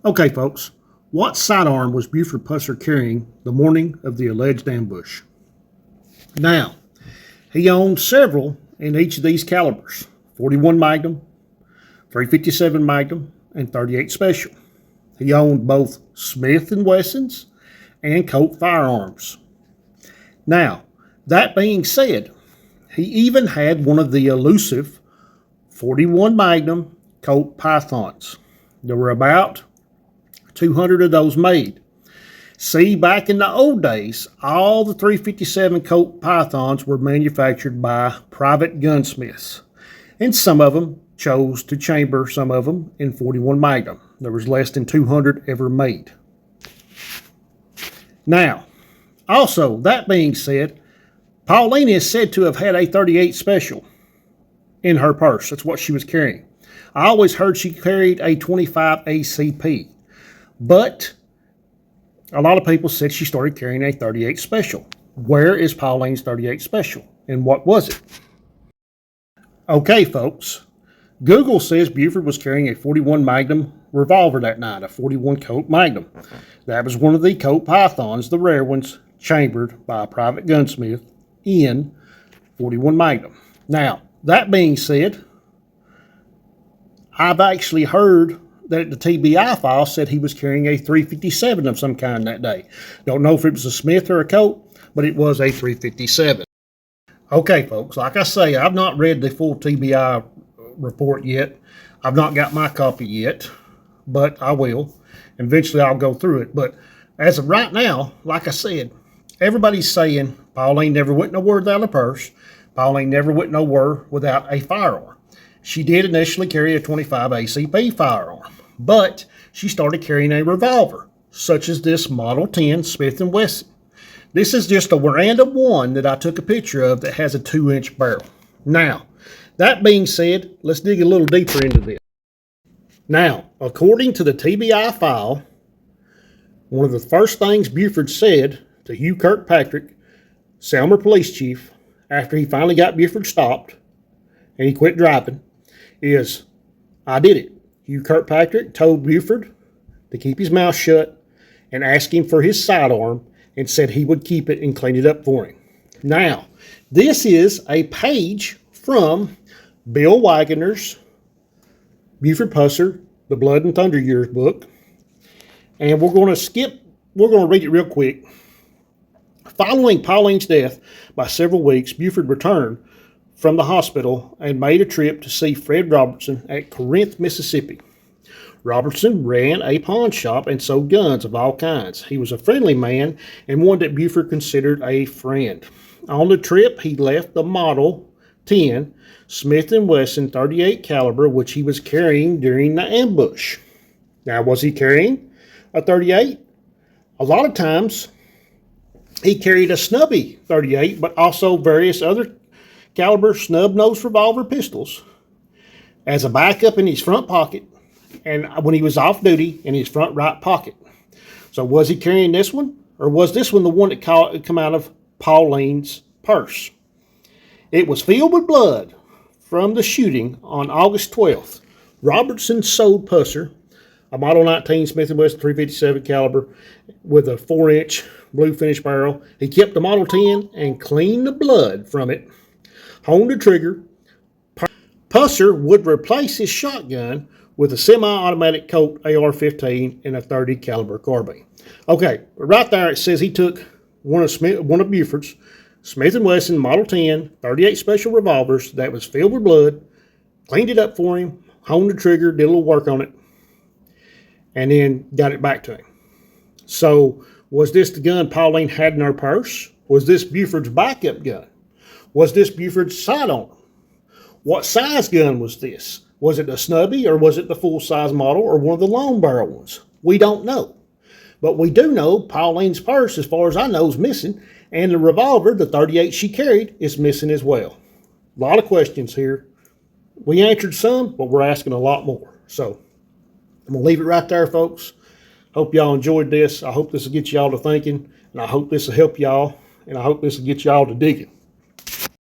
Okay, folks, what sidearm was Buford Pusser carrying the morning of the alleged ambush? Now, he owned several in each of these calibers: 41 Magnum, 357 Magnum, and 38 Special. He owned both Smith & Wessons and Colt firearms. Now, that being said, he even had one of the elusive 41 Magnum Colt Pythons. There were about 200 of those made. See, back in the old days, all the 357 Colt Pythons were manufactured by private gunsmiths, and some of them chose to chamber some of them in 41 Magnum. There was less than 200 ever made. Now, also, that being said, Pauline is said to have had a 38 Special in her purse. That's what she was carrying. I always heard she carried a 25 ACP, but a lot of people said she started carrying a 38 Special. Where is Pauline's 38 Special, and what was it? Okay, folks, Google says Buford was carrying a 41 Magnum revolver that night, a 41 Colt Magnum. That was one of the Colt Pythons, the rare ones, chambered by a private gunsmith in 41 Magnum. Now, that being said, I've actually heard that the TBI file said he was carrying a 357 of some kind that day. Don't know if it was a Smith or a Colt, but it was a 357. Okay, folks, like I say, I've not read the full TBI report yet. I've not got my copy yet, but I will. Eventually, I'll go through it. But as of right now, like I said, everybody's saying Pauline never went nowhere without a purse. Pauline never went nowhere without a firearm. She did initially carry a 25 ACP firearm, but she started carrying a revolver, such as this Model 10 Smith & Wesson. This is just a random one that I took a picture of that has a 2-inch barrel. Now, that being said, let's dig a little deeper into this. Now, according to the TBI file, one of the first things Buford said to Hugh Kirkpatrick, Selmer Police Chief, after he finally got Buford stopped and he quit driving, is, "I did it." Hugh Kirkpatrick told Buford to keep his mouth shut and asked him for his sidearm and said he would keep it and clean it up for him. Now, this is a page from Bill Waggoner's Buford Pusser, The Blood and Thunder Years book. And we're going to read it real quick. Following Pauline's death by several weeks, Buford returned from the hospital and made a trip to see Fred Robertson at Corinth, Mississippi. Robertson ran a pawn shop and sold guns of all kinds. He was a friendly man and one that Buford considered a friend. On the trip, he left the Model 10 Smith & Wesson 38 caliber, which he was carrying during the ambush. Now, was he carrying a 38? A lot of times, he carried a snubby 38, but also various other caliber snub-nosed revolver pistols as a backup in his front pocket, and when he was off duty, in his front right pocket. So was he carrying this one, or was this one the one that come out of Pauline's purse? It was filled with blood from the shooting on August 12th. Robertson sold Pusser a Model 19 Smith & Wesson 357 caliber with a 4-inch blue finish barrel. He kept the Model 10 and cleaned the blood from it, honed the trigger. Pusser would replace his shotgun with a semi-automatic Colt AR-15 and a 30 caliber carbine. Okay, but right there it says he took one of Buford's Smith & Wesson Model 10 38 Special revolvers that was filled with blood, cleaned it up for him, honed the trigger, did a little work on it, and then got it back to him. So, was this the gun Pauline had in her purse? Was this Buford's backup gun? Was this Buford's sidearm? What size gun was this? Was it a snubby, or was it the full-size model, or one of the long barrel ones? We don't know. But we do know Pauline's purse, as far as I know, is missing, and the revolver, the 38 she carried, is missing as well. A lot of questions here. We answered some, but we're asking a lot more. So, I'm going to leave it right there, folks. Hope y'all enjoyed this. I hope this will get y'all to thinking, and I hope this will help y'all, and I hope this will get y'all to digging.